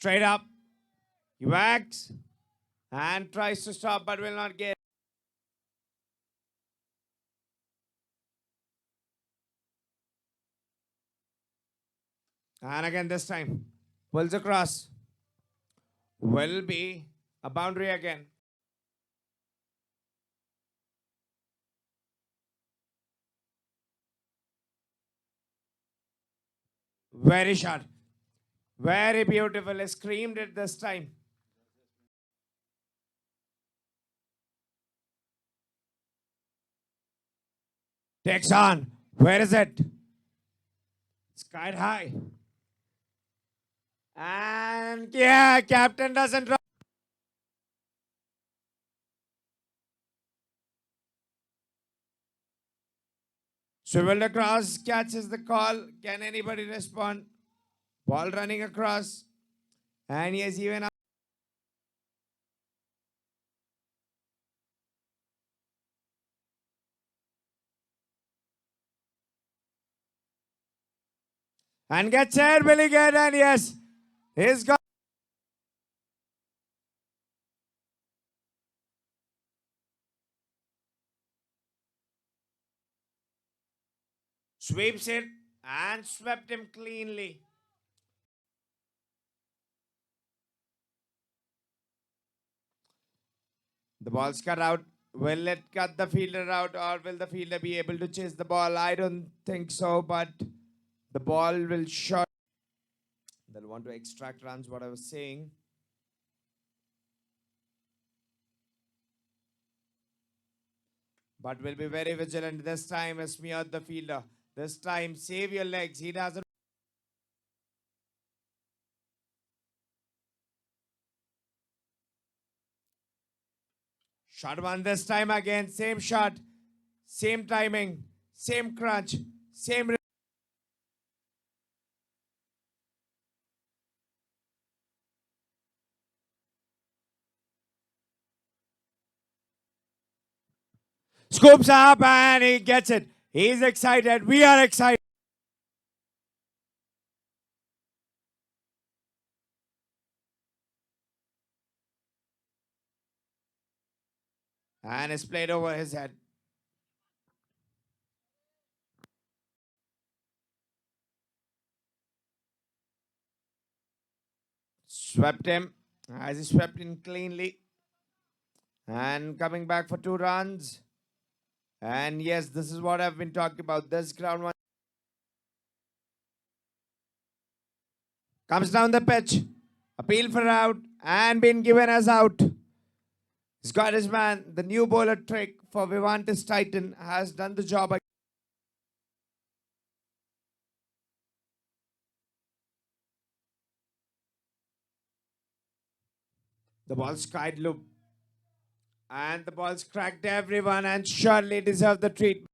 Straight up. He whacks and tries to stop but will not get. And again this time. Pulls across. Will be a boundary again. Very short. Very beautiful. Screamed it this time. Takes on. Where is it? Sky high. And yeah, captain doesn't drop. Swiveled across, catches the call. Can anybody respond? Ball running across. And he has even up. And gets it. Will he get? And yes, he's got. Sweeps it and swept him cleanly. The ball's cut out. Will it cut the fielder out or will the fielder be able to chase the ball? I don't think so, but the ball will shot. They'll want to extract runs, what I was saying. But will be very vigilant this time. Smeared the fielder. This time, save your legs. He doesn't. Shot one this time again. Same shot. Same timing. Same crunch. Same. Scoops up and he gets it. He's excited. We are excited. And it's played over his head. Swept him as he swept in cleanly. And coming back for 2 runs. And yes, this is what I've been talking about. This ground one comes down the pitch. Appeal for out and been given as out. He's got his man. The new bowler trick for Vivantis Titan has done the job. The ball's skied loop. And the ball's cracked everyone and surely deserved the treatment.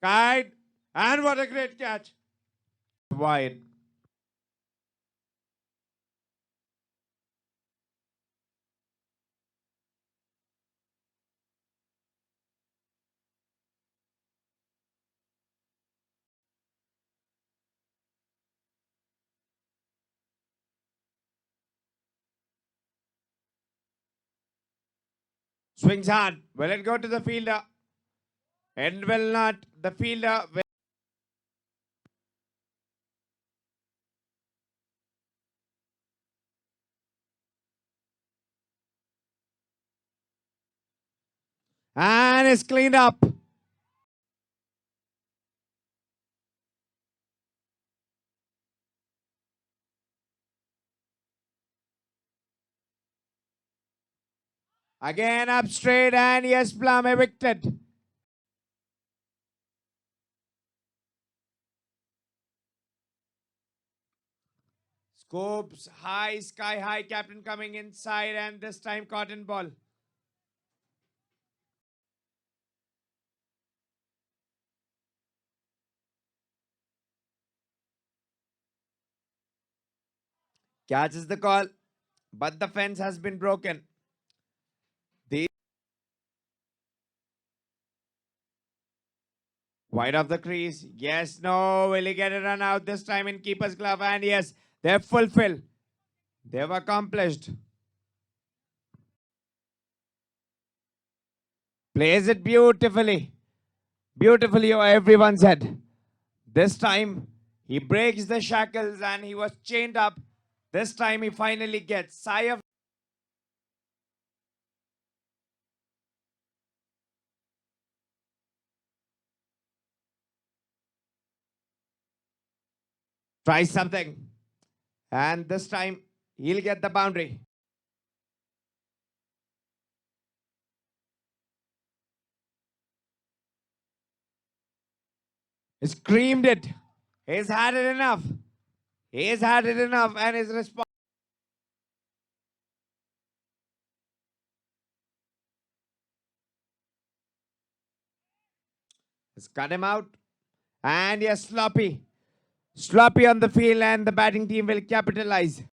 Kite. And what a great catch. Wide. Swings hard. Will it go to the fielder? It will not. The fielder will. And it's cleaned up. Again up straight and yes, Plum evicted. Scoops high, sky high, captain coming inside and this time cotton ball. Catches the call, but the fence has been broken. Wide of the crease. Yes, no. Will he get a run out this time in keeper's glove? And yes, they've fulfilled. They've accomplished. Plays it beautifully. Beautifully, everyone said. This time, he breaks the shackles and he was chained up. This time, he finally gets sigh of. Try something. And this time, he'll get the boundary. He screamed it. He's had it enough. He's had it enough and his response. He's cut him out. And yes, sloppy. Sloppy on the field and the batting team will capitalize.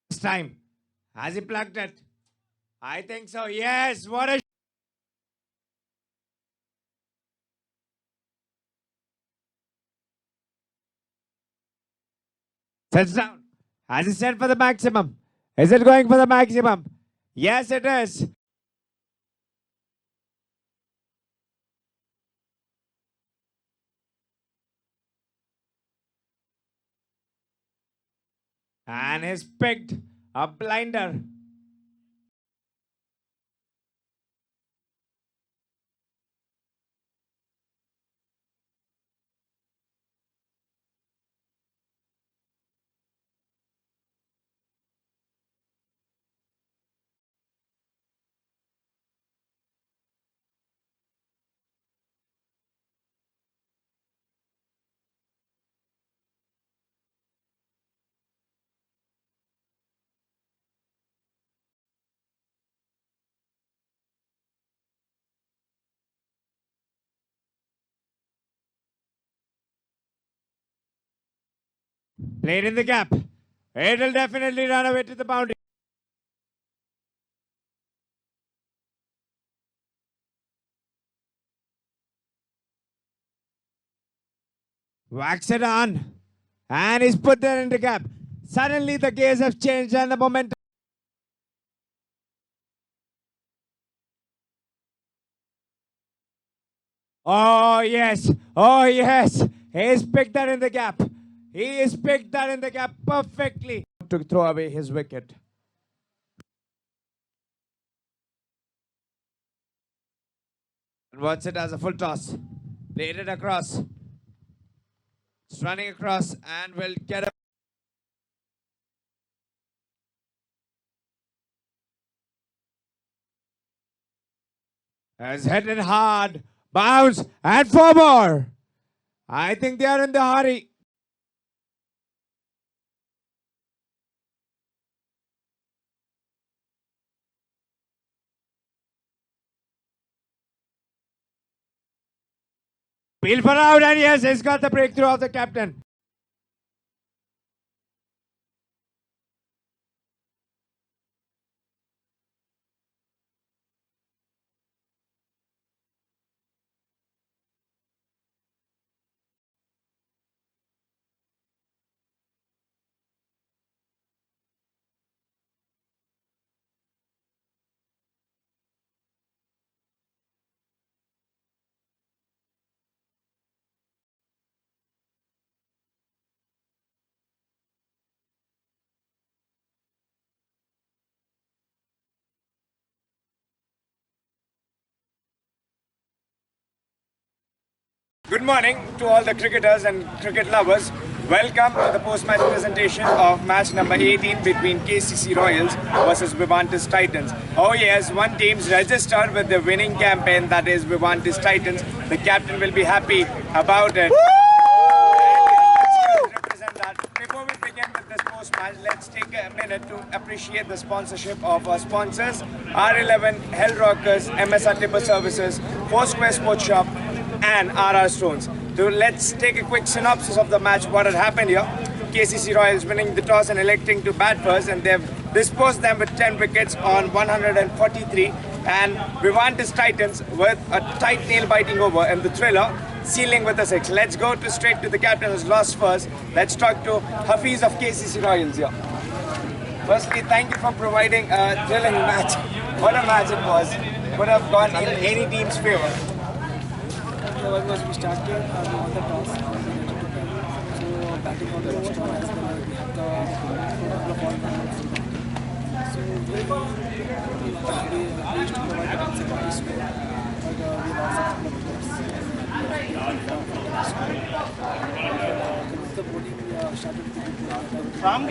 This time, has he plucked it? I think so. Yes, what a sets down. Has he set for the maximum? Is it going for the maximum? Yes, it is. And he's picked a blinder. Played in the gap. It will definitely run away to the boundary. Whacks it on. And he's put there in the gap. Suddenly the gears have changed and the momentum. Oh, yes. Oh, yes. He's picked that in the gap. He has picked that in the gap perfectly. To throw away his wicket. Converts it as a full toss. Played it across. It's running across and will get a. Has hit it hard. Bounce and 4 more. I think they are in the hurry. Peel for out and yes, he's got the breakthrough of the captain. Good morning to all the cricketers and cricket lovers. Welcome to the post-match presentation of match number 18 between KCC Royals versus Vivantis Titans. Oh yes, one team's registered with the winning campaign, that is Vivantis Titans. The captain will be happy about it. Represent that. Before we begin with this post-match, let's take a minute minute to appreciate the sponsorship of our sponsors, R11, Hell Rockers, MSR Timber Services, Foursquare Sports Shop, and RR Stones. So let's take a quick synopsis of the match, what had happened here. KCC Royals winning the toss and electing to bat first, and they've disposed them with 10 wickets on 143. And Vivantis Titans with a tight nail-biting over in the thriller, sealing with a 6. Let's go straight to the captain who's lost first. Let's talk to Hafiz of KCC Royals here. Firstly, thank you for providing a thrilling match. What a match it was. Could have gone in any team's favor. Because we started on the toss, so batting on the strong as well. We have the ball so we used to provide the secondary score, but we lost a couple of players. The bowling started with because we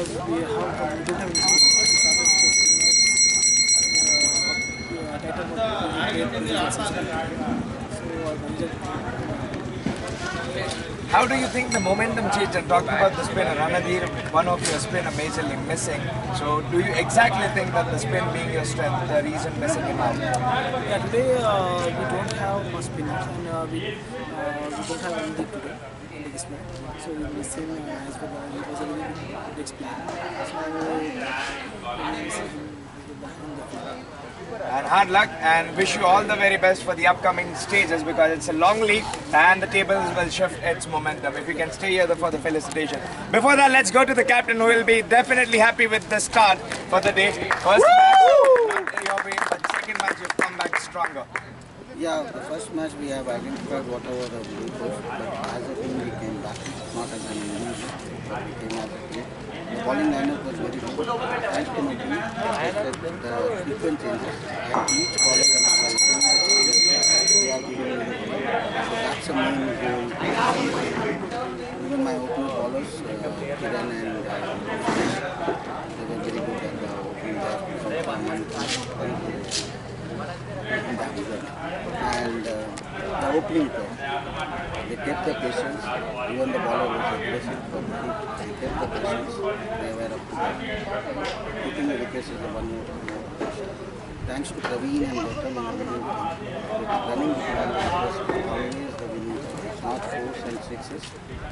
don't have any score. How do you think the momentum changed? And talking about the spinner, Ranadir, one of your spinner majorly missing. So do you exactly think that the spin being your strength, the reason missing him out? Yeah, today we don't have much spinners and we don't have any lead today in this match. So we will same as well. It was a very good experience. And hard luck, and wish you all the very best for the upcoming stages, because it's a long league and the tables will shift its momentum. If you can stay here for the felicitation. Before that, let's go to the captain, who will be definitely happy with the start for the day. First match, your way, but second match you've come back stronger. Yeah, the first match we have identified whatever the blue was, but as a team we came back, not as an individual, but we came as a team. The bowling lineup was very good. Thanks to my team, the frequent changes. And each bowler when I was doing the changes, they are giving me the ball. So that's the main goal. Even my opener bowlers, Kiran and Suresh, they were very good at the opening and the opening play, they kept the patience. Even the bowler was aggressive, but they kept the patience. They were up to that. Keeping the wickets is the one more pressure. Thanks to Praveen and Gautam and everything, with running between the wickets is always the winning. It's not 4s and 6s.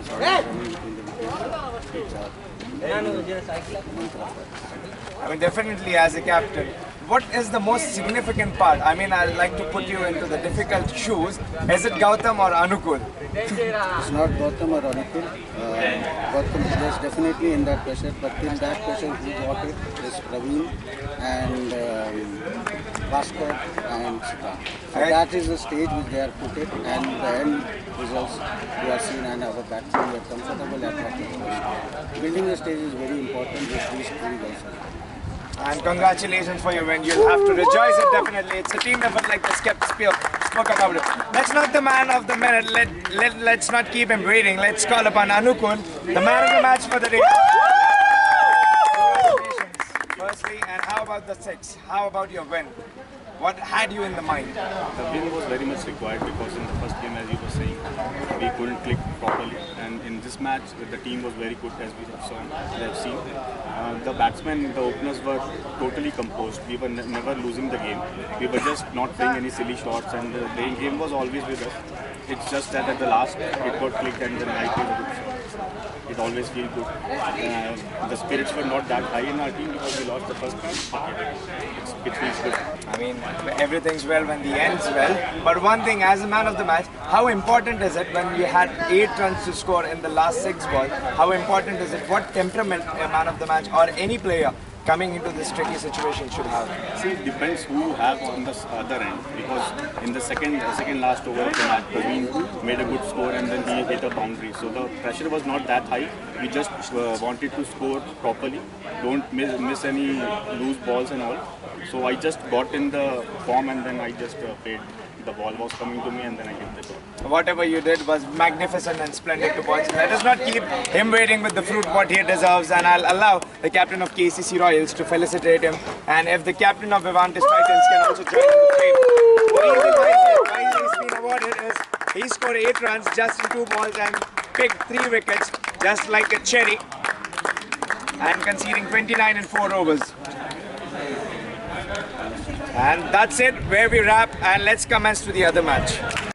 It's always running between the wickets, which are I mean, definitely as a captain, what is the most significant part? I mean, I'd like to put you into the difficult shoes. Is it Gautam or Anukul? It's not Gautam or Anukul. Gautam is definitely in that pressure, but in that pressure who got it is Praveen and Bhaskar and Sita. So that is the stage which they are put it, and the end results we are seeing, and our batsmen were comfortable at that point. Building the stage is very important with these three guys. And congratulations for your win. You'll have to rejoice it definitely. It's a team effort like the spoke about it. That's not the man of the minute. Let's not keep him waiting. Let's call upon Anukul, the man of the match for the day. Congratulations, firstly. And how about the 6? How about your win? What had you in the mind? The win was very much required because in the first game, as you were saying, we couldn't click properly. And in this match, the team was very good, as we have seen. The batsmen, the openers were totally composed. We were never losing the game. We were just not playing any silly shots, and the game was always with us. It's just that at the last, it got clicked, and then I played a good shot. It always feels good. The spirits were not that high in our team because we lost the first match. It feels good. I mean, everything's well when the end's well. But one thing, as a man of the match, how important is it when you had 8 runs to score in the last 6 balls? How important is it? What temperament a man of the match or any player coming into this tricky situation should have? See, it depends who you have on the other end, because in the second last over of the match, Praveen made a good score and then he hit a boundary. So the pressure was not that high. We just wanted to score properly, don't miss any loose balls and all. So I just got in the form and then I just played. The ball was coming to me and then I hit the ball. Whatever you did was magnificent and splendid to watch. Let us not keep him waiting with the fruit what he deserves, and I'll allow the captain of KCC Royals to felicitate him. And if the captain of Vivantis Titans can also join in the trade. The reason why he's been awarded is he scored 8 runs just in 2 balls and picked 3 wickets. just like a cherry, and conceding 29 in 4 overs. And that's it, where we wrap, and let's commence to the other match.